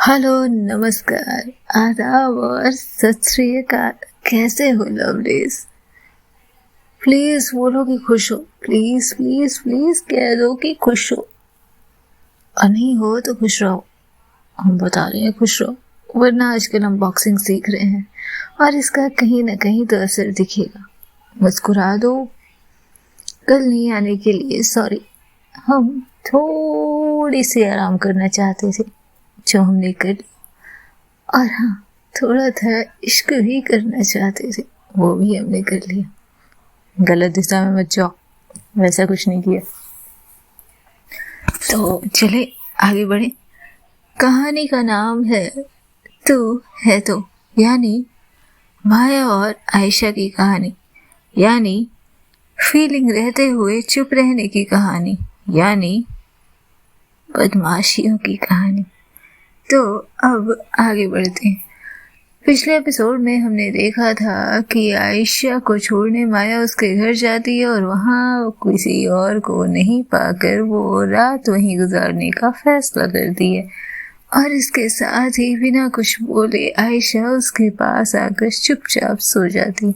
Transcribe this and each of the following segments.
Hello, नमस्कार, आदाब और सत श्री अकाल। कैसे हो लवलीज? प्लीज बोलो कि खुश हो। प्लीज प्लीज प्लीज कह दो कि खुश हो। और नहीं हो तो खुश रहो। हम बता रहे हैं खुश रहो, वरना आजकल हम बॉक्सिंग सीख रहे हैं और इसका कहीं ना कहीं तो असर दिखेगा। मुस्कुरा दो। कल नहीं आने के लिए सॉरी। हम थोड़ी सी आराम करना चाहते थे, जो हमने कर लिया। और हाँ, थोड़ा था इश्क भी करना चाहते थे, वो भी हमने कर लिया। गलत दिशा में मत जाओ, वैसा कुछ नहीं किया। तो चले आगे बढ़े। कहानी का नाम है तू है तो, यानी माया और आयशा की कहानी, यानी फीलिंग रहते हुए चुप रहने की कहानी, यानी बदमाशियों की कहानी। तो अब आगे बढ़ते हैं। पिछले एपिसोड में हमने देखा था कि आयशा को छोड़ने माया उसके घर जाती है और वहाँ किसी और को नहीं पाकर वो रात वहीं गुजारने का फैसला करती है। और इसके साथ ही बिना कुछ बोले आयशा उसके पास आकर चुपचाप सो जाती।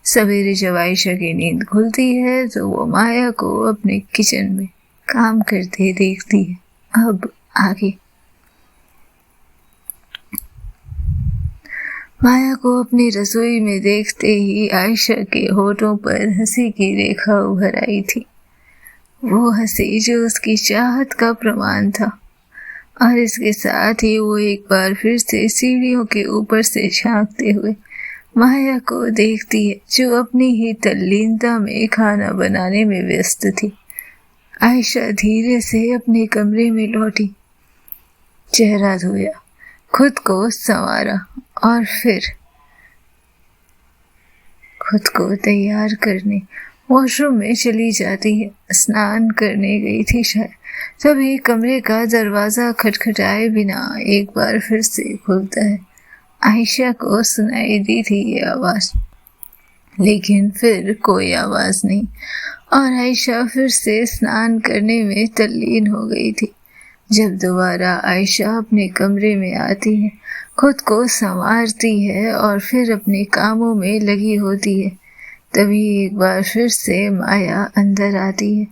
सवेरे जब आयशा की नींद खुलती है तो वो माया को अपने किचन में काम करते देखती है। अब आगे। माया को अपनी रसोई में देखते ही आयशा के होठों पर हंसी की रेखा उभर आई थी। वो हंसी जो उसकी चाहत का प्रमाण था। और इसके साथ ही वो एक बार फिर से सीढ़ियों के ऊपर से झांकते हुए माया को देखती है, जो अपनी ही तल्लीनता में खाना बनाने में व्यस्त थी। आयशा धीरे से अपने कमरे में लौटी, चेहरा धोया, खुद को संवारा और फिर खुद को तैयार करने वॉशरूम में चली जाती है। स्नान करने गई थी शायद, तभी कमरे का दरवाजा खटखटाए बिना एक बार फिर से खुलता है। आयशा को सुनाई दी थी ये आवाज, लेकिन फिर कोई आवाज नहीं और आयशा फिर से स्नान करने में तल्लीन हो गई थी। जब दोबारा आयशा अपने कमरे में आती है, खुद को संवारती है और फिर अपने कामों में लगी होती है, तभी एक बार फिर से माया अंदर आती है।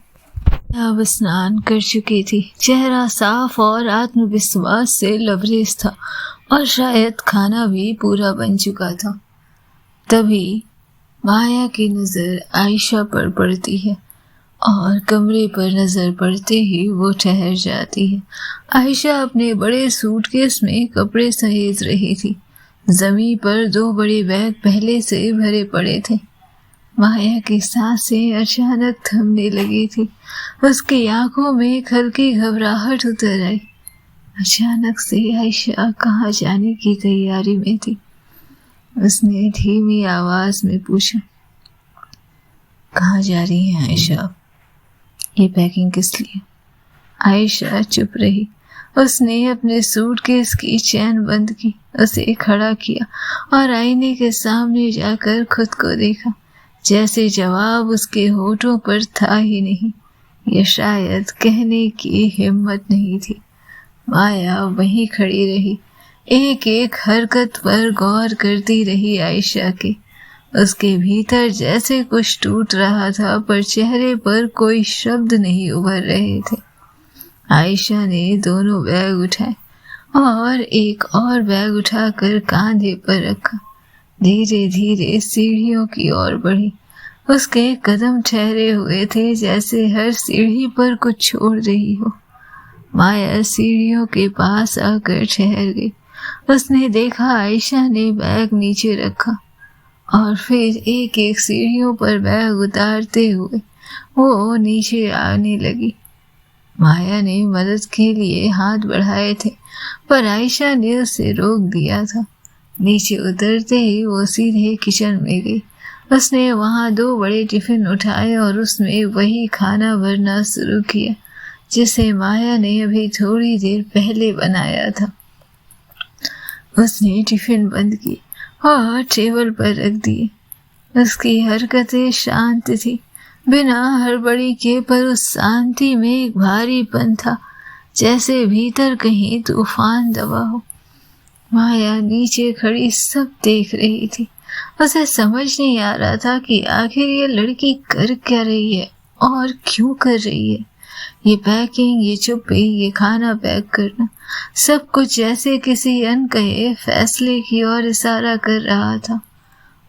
अब स्नान कर चुकी थी, चेहरा साफ और आत्मविश्वास से लबरेज था और शायद खाना भी पूरा बन चुका था। तभी माया की नजर आयशा पर पड़ती है और कमरे पर नजर पड़ते ही वो ठहर जाती है। आयशा अपने बड़े सूटकेस में कपड़े सहेज रही थी। जमीन पर 2 बड़े बैग पहले से भरे पड़े थे। माया की सांसें अचानक थमने लगी थी। उसकी आंखों में एक हल्की घबराहट उतर आई। अचानक से आयशा कहाँ जाने की तैयारी में थी। उसने धीमी आवाज में पूछा, कहाँ जा रही है आयशा? ये पैकिंग किस लिए? आयशा चुप रही। उसने अपने सूटकेस की चैन बंद की, उसे खड़ा किया और आईने के सामने जाकर खुद को देखा। जैसे जवाब उसके होठों पर था ही नहीं, ये शायद कहने की हिम्मत नहीं थी। माया वहीं खड़ी रही, एक एक हरकत पर गौर करती रही आयशा के। उसके भीतर जैसे कुछ टूट रहा था, पर चेहरे पर कोई शब्द नहीं उभर रहे थे। आयशा ने दोनों बैग उठाए और एक और बैग उठाकर कांधे पर रखा। धीरे धीरे सीढ़ियों की ओर बढ़ी। उसके कदम ठहरे हुए थे, जैसे हर सीढ़ी पर कुछ छोड़ रही हो। माया सीढ़ियों के पास आकर ठहर गई। उसने देखा आयशा ने बैग नीचे रखा और फिर एक एक सीढ़ियों पर बैग उतारते हुए वो नीचे आने लगी। माया ने मदद के लिए हाथ बढ़ाए थे, पर आयशा ने उसे रोक दिया था। नीचे उतरते ही वो सीधे किचन में गई। उसने वहां 2 बड़े टिफिन उठाए और उसमें वही खाना भरना शुरू किया, जिसे माया ने अभी थोड़ी देर पहले बनाया था। उसने टिफिन बंद किए और टेबल पर रख दिए। उसकी हरकतें शांत थी, बिना हड़बड़ी के, पर उस शांति में एक भारीपन था, जैसे भीतर कहीं तूफान दबा हो। माया नीचे खड़ी सब देख रही थी। उसे समझ नहीं आ रहा था कि आखिर ये लड़की कर क्या रही है और क्यों कर रही है। ये पैकिंग, ये चुप्पी, ये खाना पैक करना, सब कुछ जैसे किसी अनकहे फैसले की ओर इशारा कर रहा था।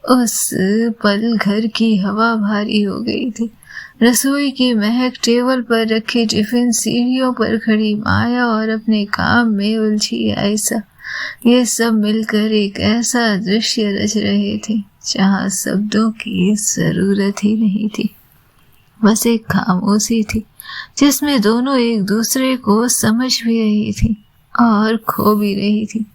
उस पल घर की हवा भारी हो गई थी। रसोई की महक, टेबल पर रखी टिफिन, सीढ़ियों पर खड़ी माया और अपने काम में उलझी आयशा, ये सब मिलकर एक ऐसा दृश्य रच रहे थे जहाँ शब्दों की जरूरत ही नहीं थी। बस एक खामोशी थी जिसमें दोनों एक दूसरे को समझ भी रही थी और खो भी रही थी।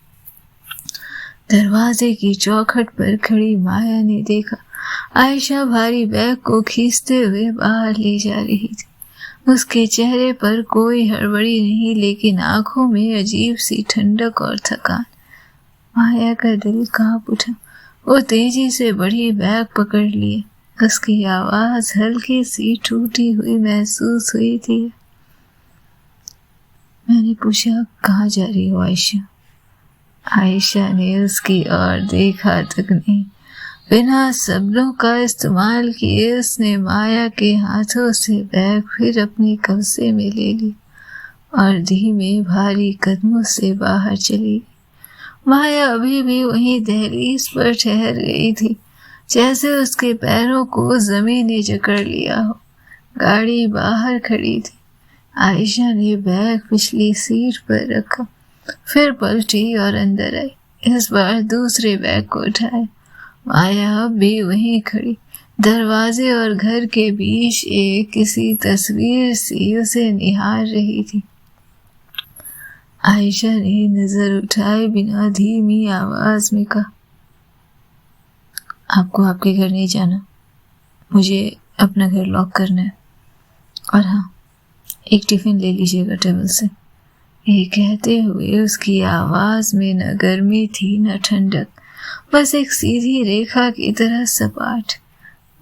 दरवाजे की चौखट पर खड़ी माया ने देखा आयशा भारी बैग को खींचते हुए बाहर ले जा रही थी। उसके चेहरे पर कोई हड़बड़ी नहीं, लेकिन आंखों में अजीब सी ठंडक और थकान। माया का दिल कांप उठा। वो तेजी से बड़ी बैग पकड़ लिए। उसकी आवाज हल्की सी टूटी हुई महसूस हुई थी। मैंने पूछा, कहाँ जा रही हो आयशा? आयशा ने उसकी ओर देखा तक नहीं। बिना शब्दों का इस्तेमाल किए उसने माया के हाथों से बैग फिर अपने कब्जे में ले ली और धीमे भारी कदमों से बाहर चली। माया अभी भी वहीं दहलीज पर ठहर गई थी, जैसे उसके पैरों को जमीन ने जकड़ लिया हो। गाड़ी बाहर खड़ी थी। आयशा ने बैग पिछली सीट पर रखा, फिर पलटी और अंदर आई। इस बार दूसरे बैग को उठाया। माया अब भी वहीं खड़ी, दरवाजे और घर के बीच एक किसी तस्वीर सी उसे निहार रही थी। आयशा ने नजर उठाए बिना धीमी आवाज में कहा, आपको आपके घर नहीं जाना, मुझे अपना घर लॉक करना है। और हाँ, एक टिफिन ले लीजिएगा टेबल से। ये कहते हुए उसकी आवाज में न गर्मी थी न ठंडक, बस एक सीधी रेखा की तरह सपाट।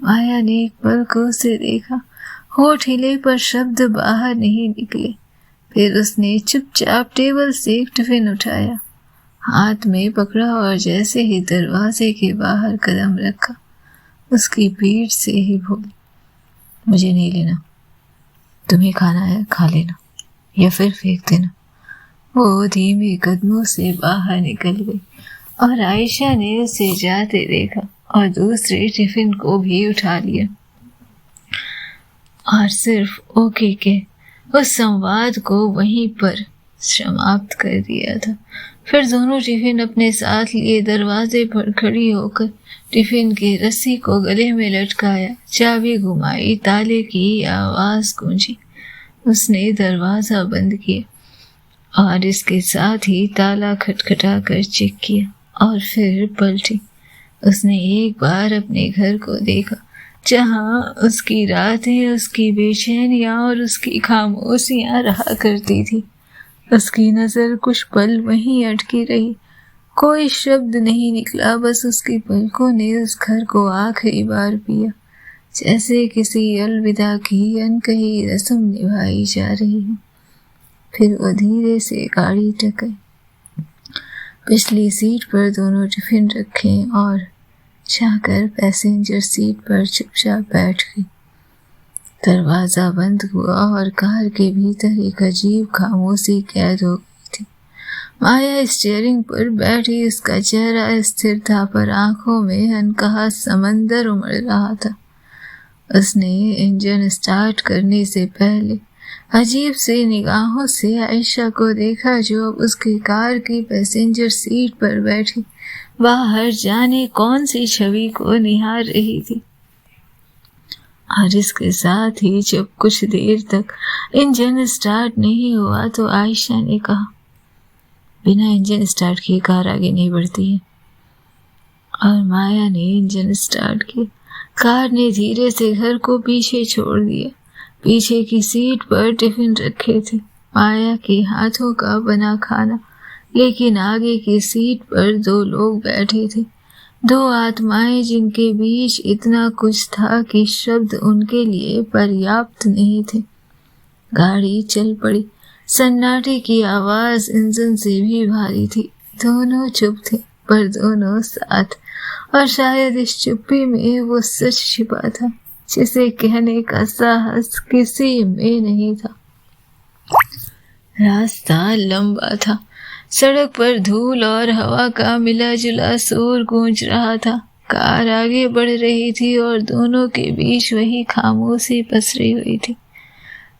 माया ने एक पल को उसे देखा। होठ हिले पर शब्द बाहर नहीं निकले। फिर उसने चुपचाप टेबल से एक टिफिन उठाया, हाथ में पकड़ा और जैसे ही दरवाजे के बाहर कदम रखा, उसकी पीठ से ही बोली, मुझे नहीं लेना, तुम्हें खाना है खा लेना या फिर फेंक देना। वो धीमे कदमों से बाहर निकल गई और आयशा ने उसे जाते देखा और दूसरे टिफिन को भी उठा लिया और सिर्फ ओके के उस संवाद को वहीं पर समाप्त कर दिया था। फिर दोनों टिफिन अपने साथ लिए दरवाजे पर खड़ी होकर टिफिन की रस्सी को गले में लटकाया, चाबी घुमाई, ताले की आवाज गूंजी। उसने दरवाजा बंद किया और इसके साथ ही ताला खटखटा कर चेक किया और फिर पलटी। उसने एक बार अपने घर को देखा, जहां उसकी रातें, उसकी बेचैनियां और उसकी खामोशियां रहा करती थी। उसकी नजर कुछ पल वहीं अटकी रही। कोई शब्द नहीं निकला, बस उसकी पलकों ने उस घर को आखिरी बार पिया, जैसे किसी अलविदा की अनकही रस्म निभाई जा रही है। फिर वो धीरे से गाड़ी टकराई, पिछली सीट पर दोनों टिफिन रखे और जाकर पैसेंजर सीट पर चुपचाप बैठ गई। दरवाजा बंद हुआ और कार के भीतर एक अजीब खामोशी कैद हो गई थी। माया स्टीयरिंग पर बैठी, उसका चेहरा स्थिर था पर आंखों में अनकहा समंदर उमड़ रहा था। उसने इंजन स्टार्ट करने से पहले अजीब से निगाहों से आयशा को देखा, जो अब उसकी कार की पैसेंजर सीट पर बैठी बाहर जाने कौन सी छवि को निहार रही थी। और इसके साथ ही जब कुछ देर तक इंजन स्टार्ट नहीं हुआ तो आयशा ने कहा, बिना इंजन स्टार्ट किए कार आगे नहीं बढ़ती है। और माया ने इंजन स्टार्ट किया। कार ने धीरे से घर को पीछे छोड़ दिया। पीछे की सीट पर टिफिन रखे थे, माया के हाथों का बना खाना, लेकिन आगे की सीट पर दो लोग बैठे थे, दो आत्माएं जिनके बीच इतना कुछ था कि शब्द उनके लिए पर्याप्त नहीं थे। गाड़ी चल पड़ी। सन्नाटे की आवाज इंजन से भी भारी थी। दोनों चुप थे पर दोनों साथ, और शायद इस चुप्पी में वो सच छिपा था जिसे कहने का साहस किसी में नहीं था। रास्ता लंबा था, सड़क पर धूल और हवा का मिला जुला शोर गूंज रहा था। कार आगे बढ़ रही थी और दोनों के बीच वही खामोशी पसरी हुई थी।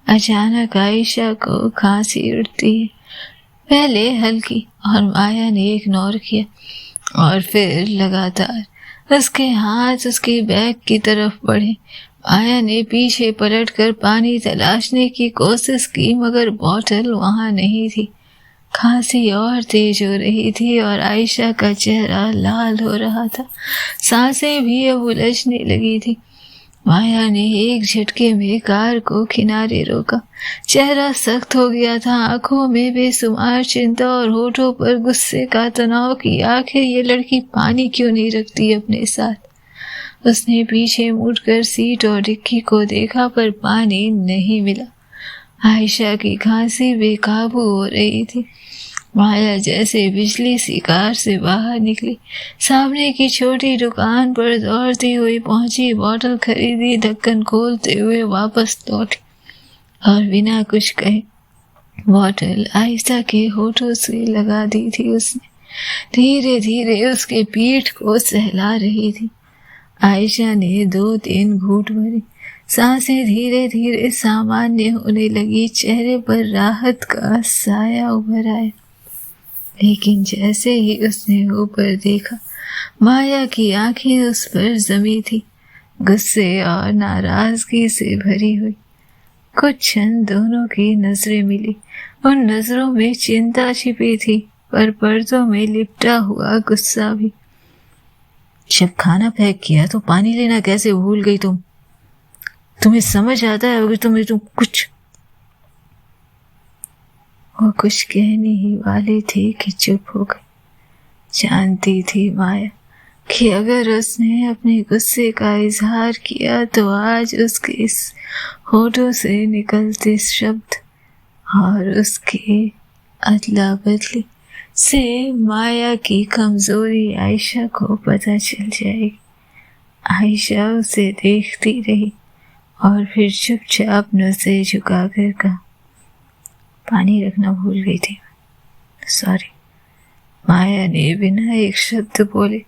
अचानक आयशा को खांसी उठती है, पहले हल्की और माया ने इग्नोर किया और फिर लगातार। उसके हाथ उसके बैग की तरफ बढ़े। माया ने पीछे पलटकर पानी तलाशने की कोशिश की मगर बोतल वहां नहीं थी। खांसी और तेज हो रही थी और आयशा का चेहरा लाल हो रहा था, सांसें भी अब उलझने लगी थी। माया ने एक झटके में कार को किनारे रोका। चेहरा सख्त हो गया था, आंखों में बेसुमार चिंता और होठों पर गुस्से का तनाव कि आखिर ये लड़की पानी क्यों नहीं रखती अपने साथ। उसने पीछे मुड़कर सीट और डिक्की को देखा पर पानी नहीं मिला। आयशा की खांसी बेकाबू हो रही थी। माया जैसे बिजली सी कार से बाहर निकली, सामने की छोटी दुकान पर दौड़ती हुई पहुंची, बोतल खरीदी, ढक्कन खोलते हुए वापस लौटी और बिना कुछ कहे बोतल आयशा के होठों से लगा दी थी। उसने धीरे धीरे उसके पीठ को सहला रही थी। आयशा ने 2-3 घूंट भरे, सांसें धीरे धीरे सामान्य होने लगी, चेहरे पर राहत का साया उभर आया। लेकिन जैसे ही उसने ऊपर देखा, माया की आंखें उस पर जमी थी, गुस्से और नाराजगी से भरी हुई। कुछ क्षण दोनों की नजरें मिली। उन नजरों में चिंता छिपी थी पर पर्दों में लिपटा हुआ गुस्सा भी। जब खाना पैक किया तो पानी लेना कैसे भूल गई तुम? तुम्हें समझ आता है अगर तुम कुछ। वो कुछ कहने ही वाली थी कि चुप हो गई। जानती थी माया कि अगर उसने अपने गुस्से का इजहार किया तो आज उसके इस होठों से निकलते शब्द और उसके अदला बदली से माया की कमजोरी आयशा को पता चल जाएगी। आयशा उसे देखती रही और फिर चुपचाप नजरें झुकाकर कहा, पानी रखना भूल गई थी, सॉरी। माया ने बिना एक शब्द बोले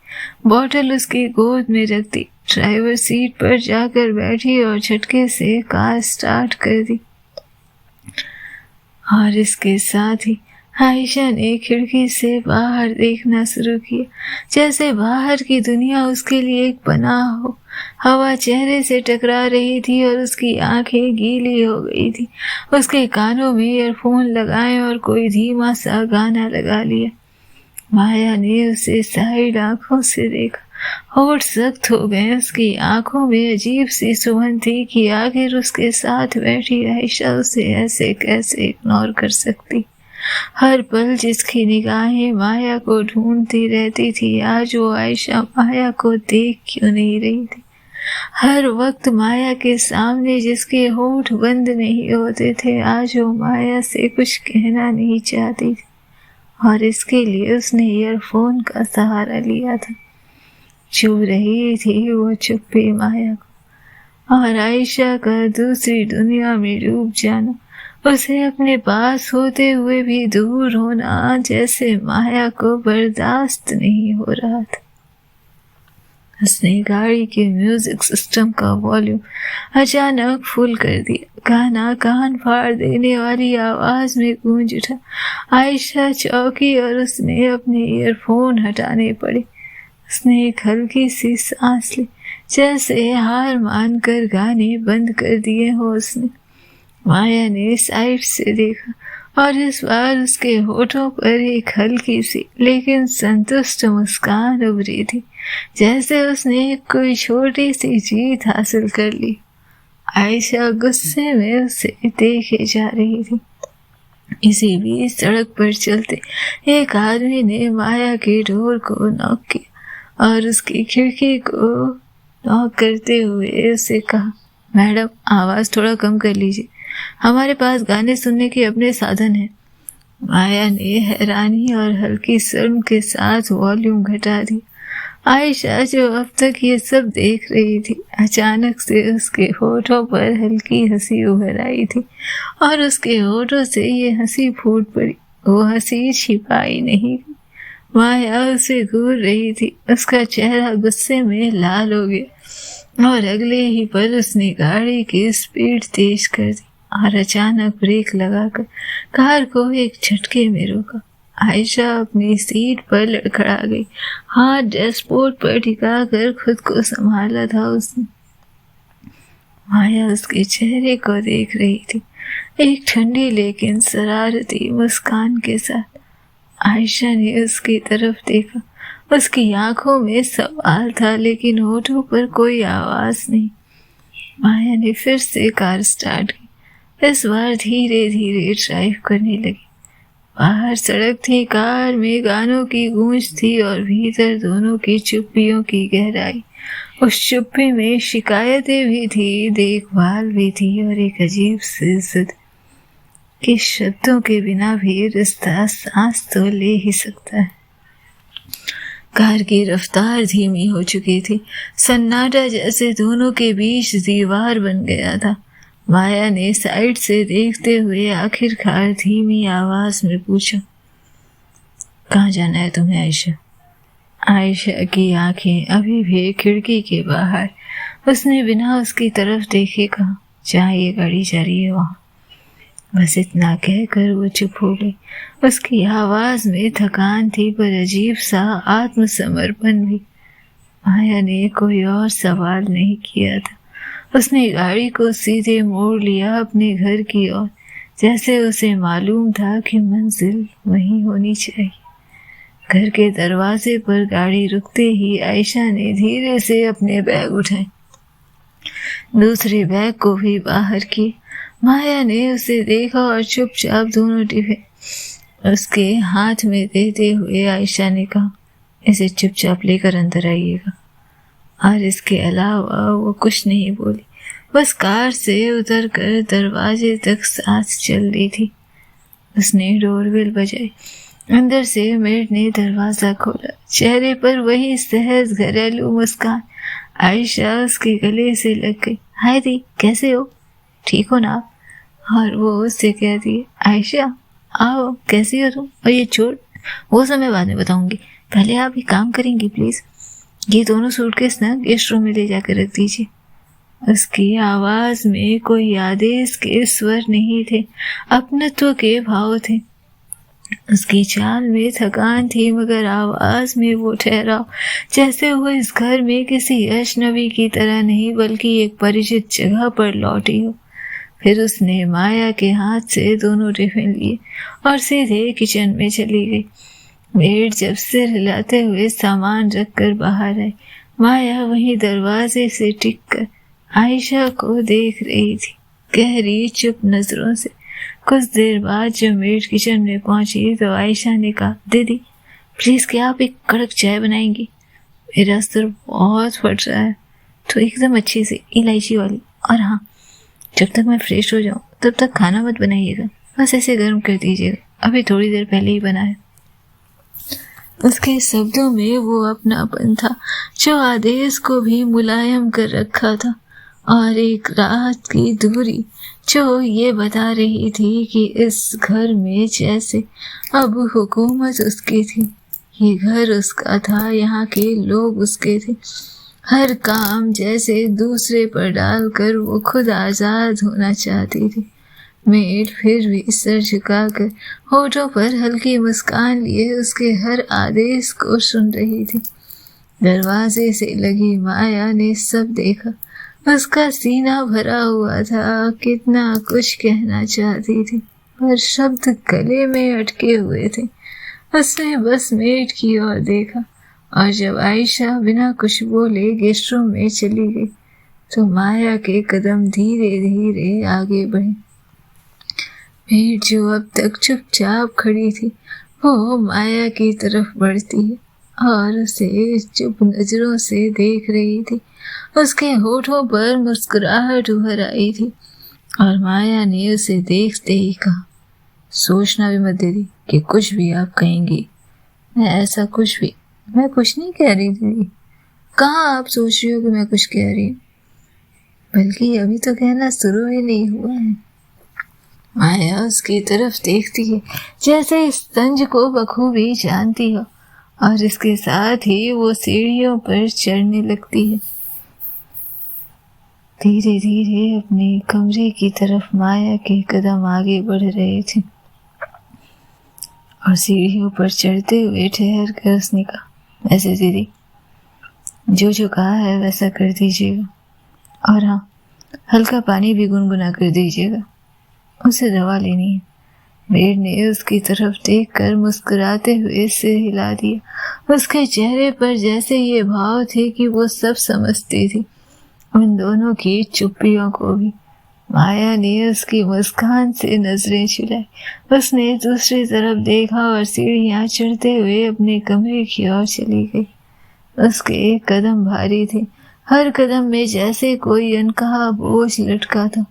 बोतल उसकी गोद में रख दी, ड्राइवर सीट पर जाकर बैठी और झटके से कार स्टार्ट कर दी। और इसके साथ ही आयशा ने खिड़की से बाहर देखना शुरू किया, जैसे बाहर की दुनिया उसके लिए एक पनाह हो। हवा चेहरे से टकरा रही थी और उसकी आंखें गीली हो गई थी। उसके कानों में ईयरफोन लगाए और कोई धीमा सा गाना लगा लिया। माया ने उसे साइड आंखों से देखा, होठ सख्त हो गए। उसकी आंखों में अजीब सी सुगंध थी कि आखिर उसके साथ बैठी आयशा उसे ऐसे कैसे इग्नोर कर सकती। हर पल जिसकी निगाहें माया को ढूंढती रहती थी, आज वो आयशा माया को देख क्यों नहीं रही थी। हर वक्त माया के सामने जिसके होठ बंद नहीं होते थे, आज वो माया से कुछ कहना नहीं चाहती थी और इसके लिए उसने ईयरफोन का सहारा लिया था। चुभ रही थी वो चुप्पी माया को, और आयशा का दूसरी दुनिया में डूब जाना, उसे अपने पास होते हुए भी दूर होना, जैसे माया को बर्दाश्त नहीं हो रहा था। उसने गाड़ी के म्यूजिक सिस्टम का वॉल्यूम अचानक फुल कर दिया। गाना कान फाड़ देने वाली आवाज में गूंज उठा। आयशा चौंकी और उसने अपने ईयरफोन हटाने पड़े। उसने एक हल्की सी सांस ली, जैसे हार मानकर गाने बंद कर दिए हो उसने। माया ने साइड से देखा और इस बार उसके होठों पर एक हल्की सी लेकिन संतुष्ट मुस्कान उभरी थी, जैसे उसने कोई छोटी सी जीत हासिल कर ली। आयशा गुस्से में उसे देखे जा रही थी। इसी बीच सड़क पर चलते एक आदमी ने माया के डोर को नॉक किया और उसकी खिड़की को नॉक करते हुए उसे कहा, मैडम आवाज थोड़ा कम कर लीजिए, हमारे पास गाने सुनने के अपने साधन हैं। माया ने हैरानी और हल्की शर्म के साथ वॉल्यूम घटा दी। आयशा, जो अब तक ये सब देख रही थी, अचानक से उसके होठों पर हल्की हंसी उभर आई थी और उसके होठों से ये हंसी फूट पड़ी। वो हंसी छिपाई नहीं थी। माया उसे घूर रही थी। उसका चेहरा गुस्से में लाल हो गया और अगले ही पल उसने गाड़ी की स्पीड तेज कर दी और अचानक ब्रेक लगाकर कार को एक झटके में रोका। आयशा अपनी सीट पर लड़खड़ा गई। हाथ डैशबोर्ड पर टिकाकर खुद को संभाला था उसने। माया उसके चेहरे को देख रही थी, एक ठंडी लेकिन शरारती मुस्कान के साथ। आयशा ने उसकी तरफ देखा। उसकी आंखों में सवाल था लेकिन होठों पर कोई आवाज नहीं। माया ने फिर से कार स्टार्ट की। इस बार धीरे धीरे ड्राइव करने लगी। बाहर सड़क थी, कार में गानों की गूंज थी और भीतर दोनों की चुप्पियों की गहराई। उस चुप्पी में शिकायतें भी थी, देखभाल भी थी और एक अजीब सी इज्जत कि शब्दों के बिना भी रिश्ता सांस तो ले ही सकता है। कार की रफ्तार धीमी हो चुकी थी। सन्नाटा जैसे दोनों के बीच दीवार बन गया था। माया ने साइड से देखते हुए आखिरकार धीमी आवाज में पूछा, कहाँ जाना है तुम्हें आयशा? आयशा की आंखें अभी भी खिड़की के बाहर। उसने बिना उसकी तरफ देखे कहा, जहाँ ये गाड़ी जा रही है वहाँ। बस इतना कहकर वो चुप हो गई। उसकी आवाज में थकान थी पर अजीब सा आत्मसमर्पण भी। माया ने कोई और सवाल नहीं किया था। उसने गाड़ी को सीधे मोड़ लिया अपने घर की ओर, जैसे उसे मालूम था कि मंजिल वहीं होनी चाहिए। घर के दरवाजे पर गाड़ी रुकते ही आयशा ने धीरे से अपने बैग उठाए, दूसरे बैग को भी बाहर किए। माया ने उसे देखा और चुपचाप दोनों टिफिन उसके हाथ में देते हुए आयशा ने कहा, इसे चुपचाप लेकर अंदर आइएगा। और इसके अलावा वो कुछ नहीं बोली, बस कार से उतरकर दरवाजे तक साथ चल दी थी। उसने डोरबेल बजाई। अंदर से मेड ने दरवाजा खोला। चेहरे पर वही सहज घरेलू मुस्कान। आयशा उसके गले से लग गई। हाय दी, कैसे हो? ठीक हो ना? और वो उससे कहती है, आयशा आओ, कैसी हो तुम? और ये चोट, वो सब मैं बाद में बताऊंगी, पहले आप एक काम करेंगी प्लीज, ये दोनों सूटकेस ना गेस्ट रूम में ले जाकर रख दीजिए। उसकी आवाज में कोई आदेश के स्वर नहीं थे, अपनत्व के भाव थे। उसकी चाल में थकान थी मगर आवाज में वो ठहराव, जैसे वो इस घर में किसी अजनबी की तरह नहीं बल्कि एक परिचित जगह पर लौटी हो। फिर उसने माया के हाथ से दोनों टिफिन लिए और सीधे किचन में चली गई। मेड जब सिर हिलाते हुए सामान रखकर बाहर आई, माया वहीं दरवाजे से टिक कर आयशा को देख रही थी, गहरी चुप नजरों से। कुछ देर बाद जब मेड किचन में पहुंची तो आयशा ने कहा, दीदी प्लीज क्या आप एक कड़क चाय बनाएंगी? मेरा सिर बहुत फट रहा है, तो एकदम अच्छी सी इलायची वाली। और हाँ, जब तक मैं फ्रेश हो जाऊं तब तक खाना मत बनाइएगा, बस ऐसे गर्म कर दीजिएगा, अभी थोड़ी देर पहले ही बना है। उसके शब्दों में वो अपनापन था जो आदेश को भी मुलायम कर रखा था, और एक राहत की दूरी जो ये बता रही थी कि इस घर में जैसे अब हुकूमत उसकी थी। ये घर उसका था, यहाँ के लोग उसके थे। हर काम जैसे दूसरे पर डालकर वो खुद आजाद होना चाहती थी। मेड फिर भी सर झुकाकर होठों पर हल्की मुस्कान लिए उसके हर आदेश को सुन रही थी। दरवाजे से लगी माया ने सब देखा। उसका सीना भरा हुआ था, कितना कुछ कहना चाहती थी पर शब्द गले में अटके हुए थे। उसने बस मेड की ओर देखा और जब आयशा बिना कुछ बोले गेस्ट रूम में चली गई तो माया के कदम धीरे धीरे आगे बढ़े। मेड जो अब तक चुपचाप खड़ी थी वो माया की तरफ बढ़ती है और उसे चुप नजरों से देख रही थी। उसके होठों पर मुस्कुराहट उभर आई थी और माया ने उसे देखते ही कहा, सोचना भी मत दीदी कि कुछ भी आप कहेंगी। मैं कुछ नहीं कह रही दीदी। कहाँ आप सोच रही हो कि मैं कुछ कह रही हूँ? बल्कि अभी तो कहना शुरू ही नहीं हुआ है। माया उसकी तरफ देखती है जैसे इस तंज को बखूबी जानती हो, और इसके साथ ही वो सीढ़ियों पर चढ़ने लगती है। धीरे धीरे अपने कमरे की तरफ माया के कदम आगे बढ़ रहे थे, और सीढ़ियों पर चढ़ते हुए ठहर कर उसने कहा, वैसे दीदी जो जो कहा है वैसा कर दीजिएगा, और हाँ, हल्का पानी भी गुनगुना कर दीजिएगा, उसे दवा लेनी है। वीर ने उसकी तरफ देखकर मुस्कुराते हुए सिर हिला दिया। उसके चेहरे पर जैसे ये भाव थे कि वो सब समझती थी, उन दोनों की चुप्पियों को भी। माया ने उसकी मुस्कान से नजरें चुराई। उसने दूसरी तरफ देखा और सीढ़ियां चढ़ते हुए अपने कमरे की ओर चली गई। उसके कदम भारी थे, हर कदम में जैसे कोई अनकहा बोझ लटका था,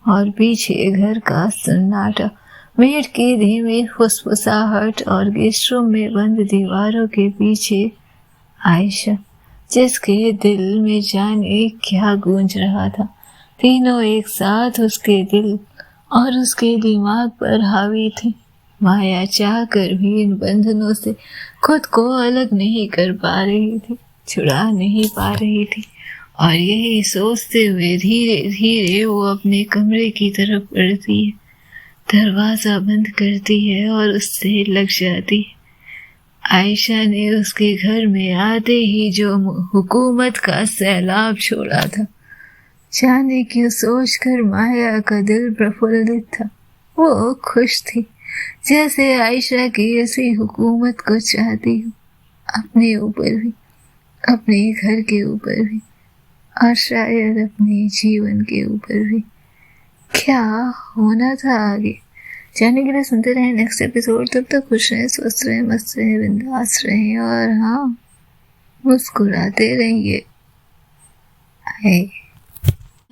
और पीछे घर का सन्नाटा, मेड की धीमी फुसफुसाहट, और गेस्ट रूम में बंद दीवारों के पीछे आयशा, जिसके दिल में जाने क्या गूंज रहा था। तीनों एक साथ उसके दिल और उसके दिमाग पर हावी थे। माया चाह कर भी इन बंधनों से खुद को अलग नहीं कर पा रही थी, छुड़ा नहीं पा रही थी, और यही सोचते हुए धीरे धीरे वो अपने कमरे की तरफ बढ़ती है, दरवाजा बंद करती है और उससे लग जाती है। आयशा ने उसके घर में आते ही जो हुकूमत का सैलाब छोड़ा था, जाने की सोचकर माया का दिल प्रफुल्लित था। वो खुश थी, जैसे आयशा की ऐसी हुकूमत को चाहती हूँ, अपने ऊपर भी, अपने घर के ऊपर भी, और शायद अपने जीवन के ऊपर भी। क्या होना था आगे जानने के लिए सुनते रहें नेक्स्ट एपिसोड। तब तक खुश रहें, स्वस्थ रहें, मस्त रहें, बिंदास रहें, और हाँ, मुस्कुराते रहिए।